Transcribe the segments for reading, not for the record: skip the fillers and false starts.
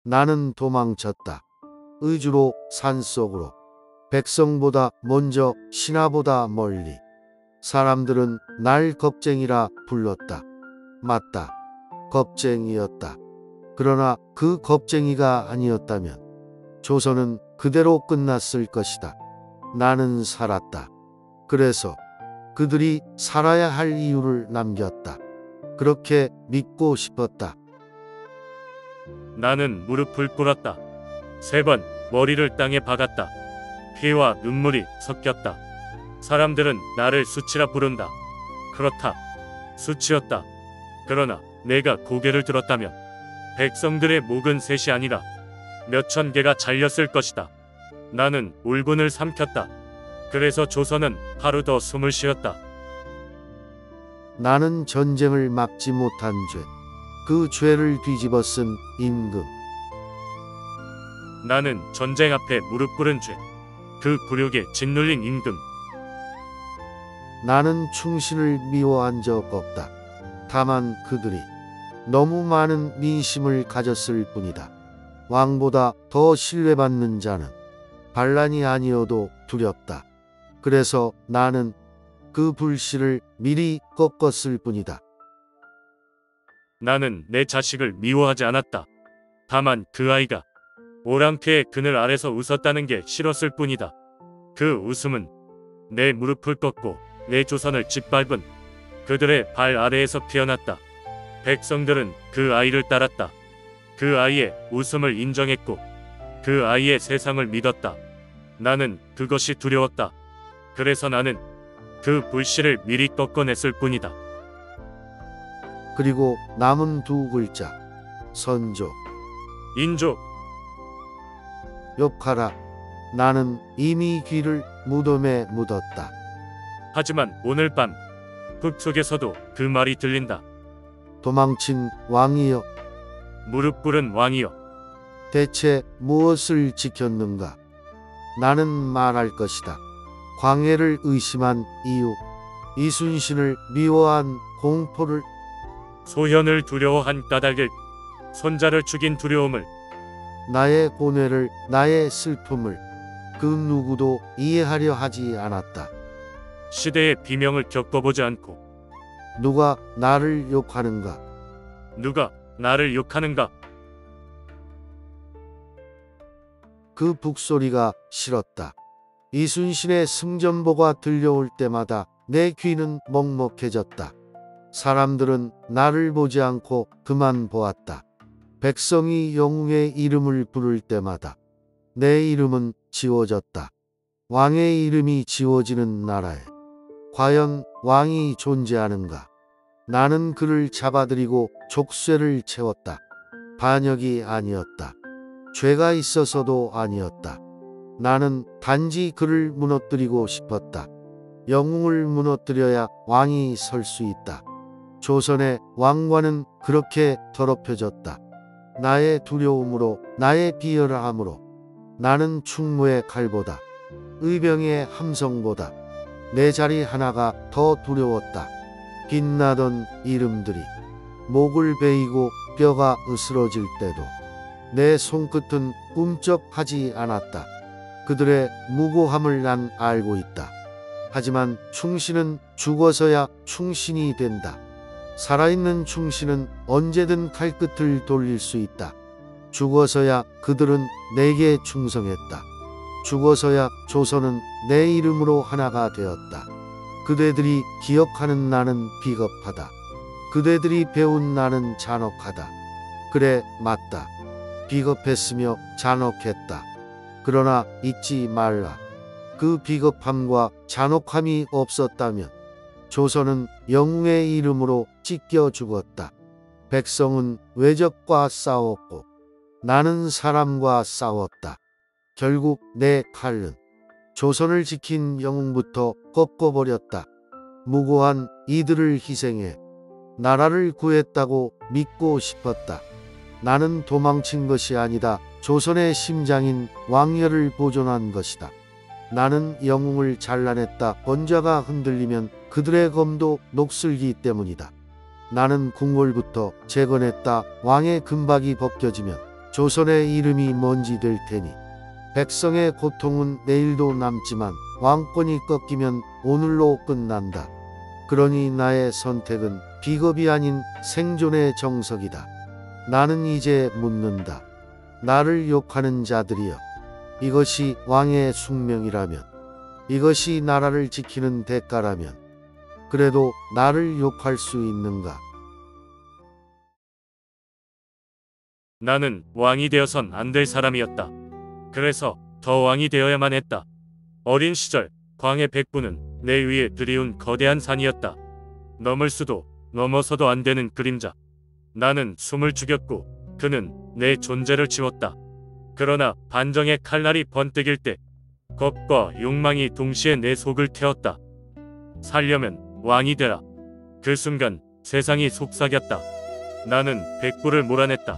나는 도망쳤다. 의주로 산속으로. 백성보다 먼저 신하보다 멀리. 사람들은 날 겁쟁이라 불렀다. 맞다. 겁쟁이였다. 그러나 그 겁쟁이가 아니었다면 조선은 그대로 끝났을 것이다. 나는 살았다. 그래서 그들이 살아야 할 이유를 남겼다. 그렇게 믿고 싶었다. 나는 무릎을 꿇었다. 3번 머리를 땅에 박았다. 피와 눈물이 섞였다. 사람들은 나를 수치라 부른다. 그렇다. 수치였다. 그러나 내가 고개를 들었다면 백성들의 목은 셋이 아니라 몇천 개가 잘렸을 것이다. 나는 울분을 삼켰다. 그래서 조선은 하루 더 숨을 쉬었다. 나는 전쟁을 막지 못한 죄, 그 죄를 뒤집어 쓴 임금. 나는 전쟁 앞에 무릎 꿇은 죄, 그 굴욕에 짓눌린 임금. 나는 충신을 미워한 적 없다. 다만 그들이 너무 많은 민심을 가졌을 뿐이다. 왕보다 더 신뢰받는 자는 반란이 아니어도 두렵다. 그래서 나는 그 불씨를 미리 꺾었을 뿐이다. 나는 내 자식을 미워하지 않았다. 다만 그 아이가 오랑캐의 그늘 아래서 웃었다는 게 싫었을 뿐이다. 그 웃음은 내 무릎을 꺾고 내 조선을 짓밟은 그들의 발 아래에서 피어났다. 백성들은 그 아이를 따랐다. 그 아이의 웃음을 인정했고 그 아이의 세상을 믿었다. 나는 그것이 두려웠다. 그래서 나는 그 불씨를 미리 꺾어냈을 뿐이다. 그리고 남은 2글자, 선조. 인조. 욕하라. 나는 이미 귀를 무덤에 묻었다. 하지만 오늘 밤 흙 속에서도 그 말이 들린다. 도망친 왕이여, 무릎 꿇은 왕이여. 대체 무엇을 지켰는가? 나는 말할 것이다. 광해를 의심한 이유, 이순신을 미워한 공포를, 소현을 두려워한 까닭을, 손자를 죽인 두려움을. 나의 고뇌를, 나의 슬픔을 그 누구도 이해하려 하지 않았다. 시대의 비명을 겪어보지 않고 누가 나를 욕하는가? 누가 나를 욕하는가? 그 북소리가 싫었다. 이순신의 승전보가 들려올 때마다 내 귀는 먹먹해졌다. 사람들은 나를 보지 않고 그만 보았다. 백성이 영웅의 이름을 부를 때마다 내 이름은 지워졌다. 왕의 이름이 지워지는 나라에 과연 왕이 존재하는가? 나는 그를 잡아들이고 족쇄를 채웠다. 반역이 아니었다. 죄가 있어서도 아니었다. 나는 단지 그를 무너뜨리고 싶었다. 영웅을 무너뜨려야 왕이 설 수 있다. 조선의 왕관은 그렇게 더럽혀졌다. 나의 두려움으로, 나의 비열함으로. 나는 충무의 칼보다, 의병의 함성보다 내 자리 하나가 더 두려웠다. 빛나던 이름들이 목을 베이고 뼈가 으스러질 때도 내 손끝은 꿈쩍하지 않았다. 그들의 무고함을 난 알고 있다. 하지만 충신은 죽어서야 충신이 된다. 살아있는 충신은 언제든 칼끝을 돌릴 수 있다. 죽어서야 그들은 내게 충성했다. 죽어서야 조선은 내 이름으로 하나가 되었다. 그대들이 기억하는 나는 비겁하다. 그대들이 배운 나는 잔혹하다. 그래, 맞다. 비겁했으며 잔혹했다. 그러나 잊지 말라. 그 비겁함과 잔혹함이 없었다면 조선은 영웅의 이름으로 찢겨 죽었다. 백성은 외적과 싸웠고 나는 사람과 싸웠다. 결국 내 칼은 조선을 지킨 영웅부터 꺾어버렸다. 무고한 이들을 희생해 나라를 구했다고 믿고 싶었다. 나는 도망친 것이 아니다. 조선의 심장인 왕열을 보존한 것이다. 나는 영웅을 잘라냈다. 번자가 흔들리면 그들의 검도 녹슬기 때문이다. 나는 궁궐부터 재건했다. 왕의 금박이 벗겨지면 조선의 이름이 먼지 될 테니 백성의 고통은 내일도 남지만 왕권이 꺾이면 오늘로 끝난다. 그러니 나의 선택은 비겁이 아닌 생존의 정석이다. 나는 이제 묻는다. 나를 욕하는 자들이여, 이것이 왕의 숙명이라면, 이것이 나라를 지키는 대가라면 그래도 나를 욕할 수 있는가? 나는 왕이 되어선 안 될 사람이었다. 그래서 더 왕이 되어야만 했다. 어린 시절 광해 백부는 내 위에 들이운 거대한 산이었다. 넘을 수도 넘어서도 안 되는 그림자. 나는 숨을 죽였고 그는 내 존재를 지웠다. 그러나 반정의 칼날이 번뜩일 때 겁과 욕망이 동시에 내 속을 태웠다. 살려면 왕이 되라. 그 순간 세상이 속삭였다. 나는 백부를 몰아냈다.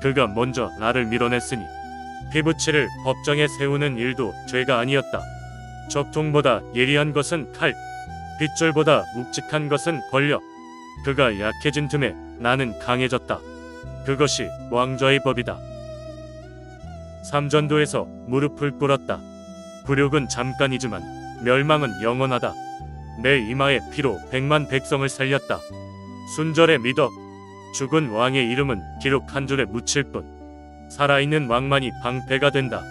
그가 먼저 나를 밀어냈으니 피부치를 법정에 세우는 일도 죄가 아니었다. 적통보다 예리한 것은 칼, 빗줄보다 묵직한 것은 권력. 그가 약해진 틈에 나는 강해졌다. 그것이 왕좌의 법이다. 삼전도에서 무릎을 꿇었다. 굴욕은 잠깐이지만 멸망은 영원하다. 내 이마의 피로 100만 백성을 살렸다. 순절에 믿어. 죽은 왕의 이름은 기록 한 줄에 묻힐 뿐 살아있는 왕만이 방패가 된다.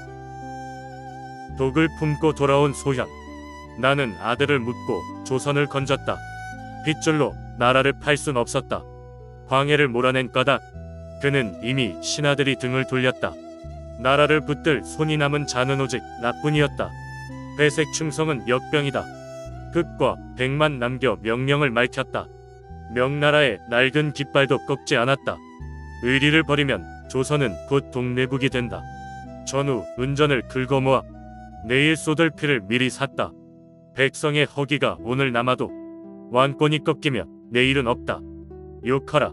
독을 품고 돌아온 소현. 나는 아들을 묻고 조선을 건졌다. 빗줄로 나라를 팔 순 없었다. 광해를 몰아낸 까닭. 그는 이미 신하들이 등을 돌렸다. 나라를 붙들 손이 남은 자는 오직 나뿐이었다. 배색 충성은 역병이다. 끝과 백만 남겨 명령을 밝혔다. 명나라의 낡은 깃발도 꺾지 않았다. 의리를 버리면 조선은 곧 동래북이 된다. 전후 은전을 긁어모아 내일 쏟을 피를 미리 샀다. 백성의 허기가 오늘 남아도 왕권이 꺾이면 내일은 없다. 욕하라.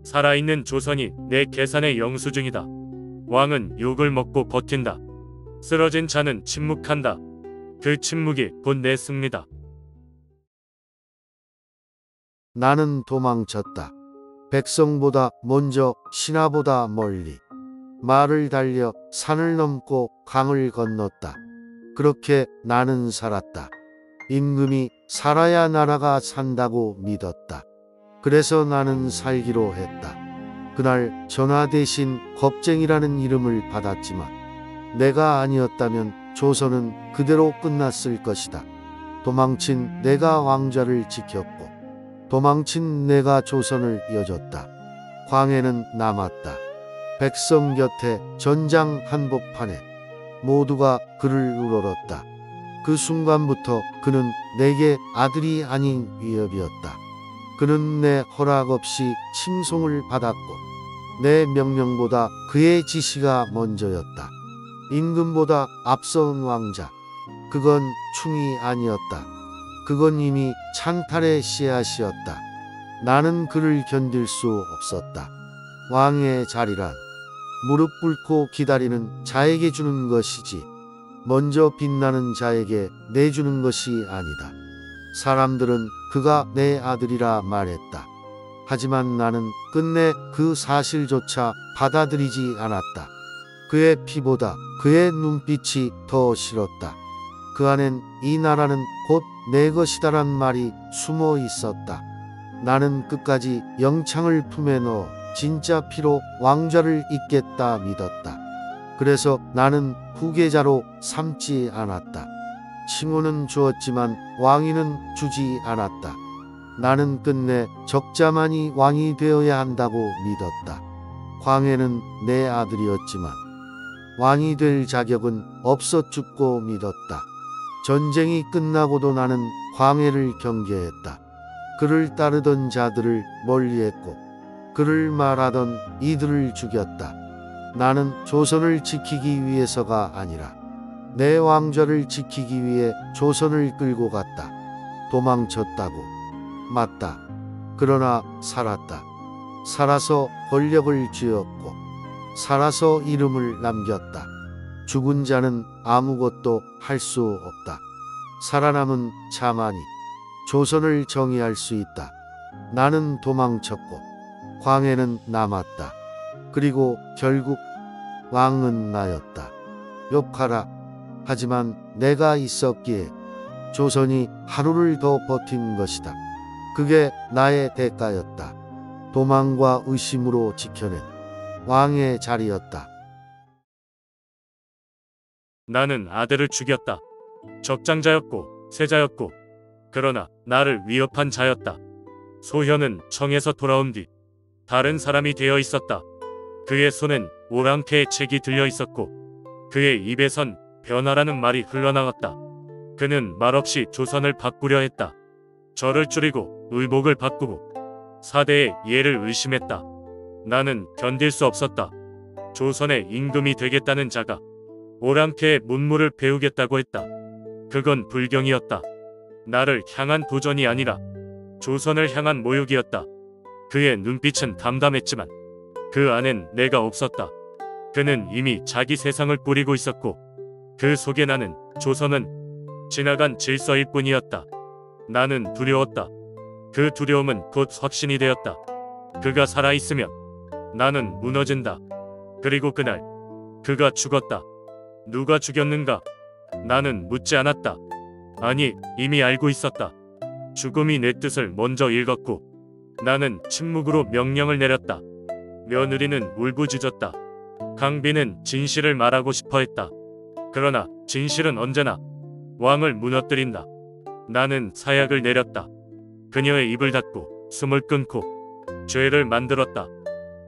살아있는 조선이 내 계산의 영수증이다. 왕은 욕을 먹고 버틴다. 쓰러진 자는 침묵한다. 그 침묵이 곧 내 승리다. 나는 도망쳤다. 백성보다 먼저, 신하보다 멀리. 말을 달려 산을 넘고 강을 건넜다. 그렇게 나는 살았다. 임금이 살아야 나라가 산다고 믿었다. 그래서 나는 살기로 했다. 그날 전하 대신 겁쟁이라는 이름을 받았지만 내가 아니었다면 조선은 그대로 끝났을 것이다. 도망친 내가 왕좌를 지켰고 도망친 내가 조선을 이어줬다. 광해는 남았다. 백성 곁에 전장 한복판에 모두가 그를 우러렀다. 그 순간부터 그는 내게 아들이 아닌 위협이었다. 그는 내 허락 없이 칭송을 받았고 내 명령보다 그의 지시가 먼저였다. 임금보다 앞서온 왕자. 그건 충이 아니었다. 그건 이미 찬탈의 씨앗이었다. 나는 그를 견딜 수 없었다. 왕의 자리란 무릎 꿇고 기다리는 자에게 주는 것이지 먼저 빛나는 자에게 내주는 것이 아니다. 사람들은 그가 내 아들이라 말했다. 하지만 나는 끝내 그 사실조차 받아들이지 않았다. 그의 피보다 그의 눈빛이 더 싫었다. 그 안엔 이 나라는 곧 내 것이다란 말이 숨어 있었다. 나는 끝까지 영창을 품에 넣어 진짜 피로 왕좌를 잇겠다 믿었다. 그래서 나는 후계자로 삼지 않았다. 칭호는 주었지만 왕위는 주지 않았다. 나는 끝내 적자만이 왕이 되어야 한다고 믿었다. 광해는 내 아들이었지만 왕이 될 자격은 없어 죽고 믿었다. 전쟁이 끝나고도 나는 광해를 경계했다. 그를 따르던 자들을 멀리했고 그를 말하던 이들을 죽였다. 나는 조선을 지키기 위해서가 아니라 내 왕좌를 지키기 위해 조선을 끌고 갔다. 도망쳤다고. 맞다. 그러나 살았다. 살아서 권력을 쥐었고 살아서 이름을 남겼다. 죽은 자는 아무것도 할 수 없다. 살아남은 자만이 조선을 정의할 수 있다. 나는 도망쳤고 광해는 남았다. 그리고 결국 왕은 나였다. 욕하라. 하지만 내가 있었기에 조선이 하루를 더 버틴 것이다. 그게 나의 대가였다. 도망과 의심으로 지켜낸 왕의 자리였다. 나는 아들을 죽였다. 적장자였고 세자였고 그러나 나를 위협한 자였다. 소현은 청에서 돌아온 뒤 다른 사람이 되어 있었다. 그의 손엔 오랑캐의 책이 들려 있었고 그의 입에선 변화라는 말이 흘러나왔다. 그는 말없이 조선을 바꾸려 했다. 절을 줄이고 의복을 바꾸고 사대의 예를 의심했다. 나는 견딜 수 없었다. 조선의 임금이 되겠다는 자가 오랑캐의 문무를 배우겠다고 했다. 그건 불경이었다. 나를 향한 도전이 아니라 조선을 향한 모욕이었다. 그의 눈빛은 담담했지만 그 안엔 내가 없었다. 그는 이미 자기 세상을 꾸리고 있었고 그 속에 나는 조선은 지나간 질서일 뿐이었다. 나는 두려웠다. 그 두려움은 곧 확신이 되었다. 그가 살아있으면 나는 무너진다. 그리고 그날 그가 죽었다. 누가 죽였는가? 나는 묻지 않았다. 아니, 이미 알고 있었다. 죽음이 내 뜻을 먼저 읽었고 나는 침묵으로 명령을 내렸다. 며느리는 울부짖었다. 강비는 진실을 말하고 싶어 했다. 그러나 진실은 언제나 왕을 무너뜨린다. 나는 사약을 내렸다. 그녀의 입을 닫고 숨을 끊고 죄를 만들었다.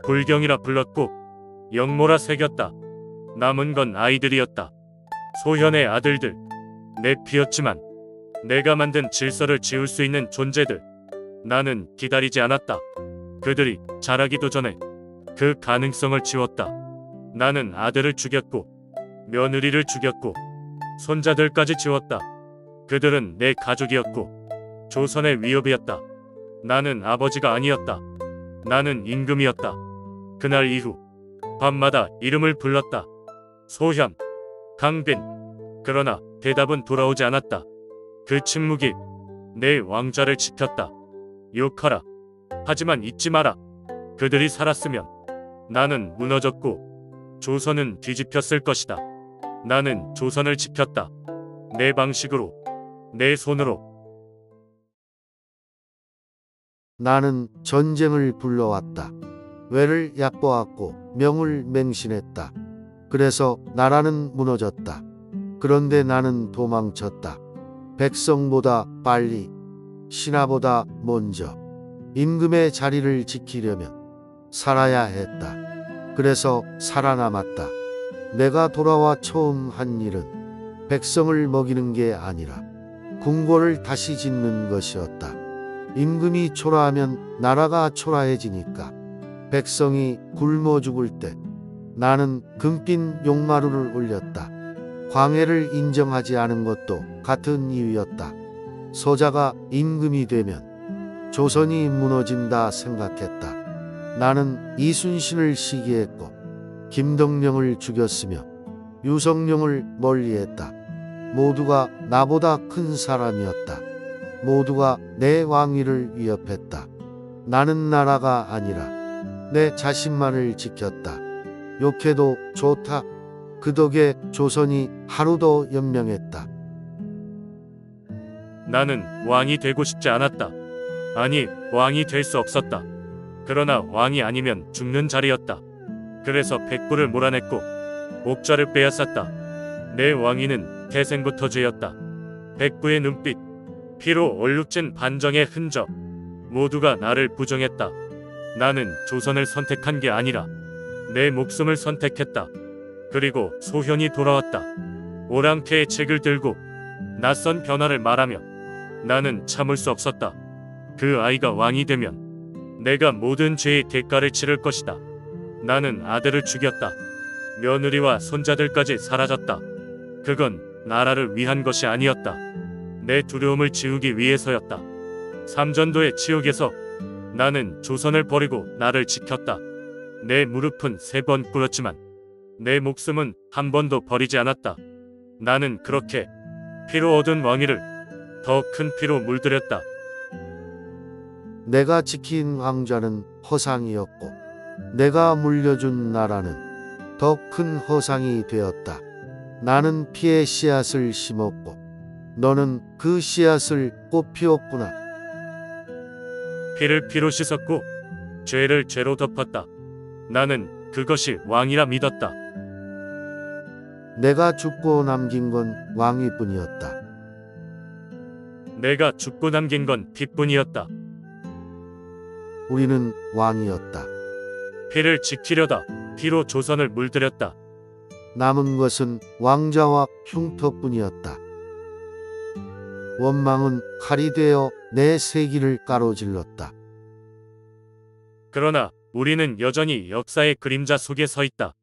불경이라 불렀고 영모라 새겼다. 남은 건 아이들이었다. 소현의 아들들. 내 피였지만 내가 만든 질서를 지울 수 있는 존재들. 나는 기다리지 않았다. 그들이 자라기도 전에 그 가능성을 지웠다. 나는 아들을 죽였고 며느리를 죽였고 손자들까지 지웠다. 그들은 내 가족이었고 조선의 위협이었다. 나는 아버지가 아니었다. 나는 임금이었다. 그날 이후 밤마다 이름을 불렀다. 소현, 강빈. 그러나 대답은 돌아오지 않았다. 그 침묵이 내 왕좌를 지켰다. 욕하라. 하지만 잊지 마라. 그들이 살았으면 나는 무너졌고 조선은 뒤집혔을 것이다. 나는 조선을 지켰다. 내 방식으로, 내 손으로. 나는 전쟁을 불러왔다. 외를 얕보았고 명을 맹신했다. 그래서 나라는 무너졌다. 그런데 나는 도망쳤다. 백성보다 빨리, 신하보다 먼저 임금의 자리를 지키려면 살아야 했다. 그래서 살아남았다. 내가 돌아와 처음 한 일은 백성을 먹이는 게 아니라 궁궐을 다시 짓는 것이었다. 임금이 초라하면 나라가 초라해지니까 백성이 굶어 죽을 때 나는 금빛 용마루를 올렸다. 광해를 인정하지 않은 것도 같은 이유였다. 서자가 임금이 되면 조선이 무너진다 생각했다. 나는 이순신을 시기했고 김덕령을 죽였으며 유성룡을 멀리했다. 모두가 나보다 큰 사람이었다. 모두가 내 왕위를 위협했다. 나는 나라가 아니라 내 자신만을 지켰다. 욕해도 좋다. 그 덕에 조선이 하루 더 연명했다. 나는 왕이 되고 싶지 않았다. 아니, 왕이 될 수 없었다. 그러나 왕이 아니면 죽는 자리였다. 그래서 백부를 몰아냈고 옥좌를 빼앗았다. 내 왕위는 태생부터 죄였다. 백부의 눈빛, 피로 얼룩진 반정의 흔적, 모두가 나를 부정했다. 나는 조선을 선택한 게 아니라 내 목숨을 선택했다. 그리고 소현이 돌아왔다. 오랑캐의 책을 들고 낯선 변화를 말하며 나는 참을 수 없었다. 그 아이가 왕이 되면 내가 모든 죄의 대가를 치를 것이다. 나는 아들을 죽였다. 며느리와 손자들까지 사라졌다. 그건 나라를 위한 것이 아니었다. 내 두려움을 지우기 위해서였다. 삼전도의 지옥에서 나는 조선을 버리고 나를 지켰다. 내 무릎은 3번 꿇었지만 내 목숨은 한 번도 버리지 않았다. 나는 그렇게 피로 얻은 왕위를 더 큰 피로 물들였다. 내가 지킨 왕좌는 허상이었고 내가 물려준 나라는 더 큰 허상이 되었다. 나는 피의 씨앗을 심었고 너는 그 씨앗을 꽃피웠구나. 피를 피로 씻었고 죄를 죄로 덮었다. 나는 그것이 왕이라 믿었다. 내가 죽고 남긴 건 왕위뿐이었다. 내가 죽고 남긴 건 피뿐이었다. 우리는 왕이었다. 피를 지키려다 피로 조선을 물들였다. 남은 것은 왕자와 흉터뿐이었다. 원망은 칼이 되어 내 세기를 가로질렀다. 그러나 우리는 여전히 역사의 그림자 속에 서 있다.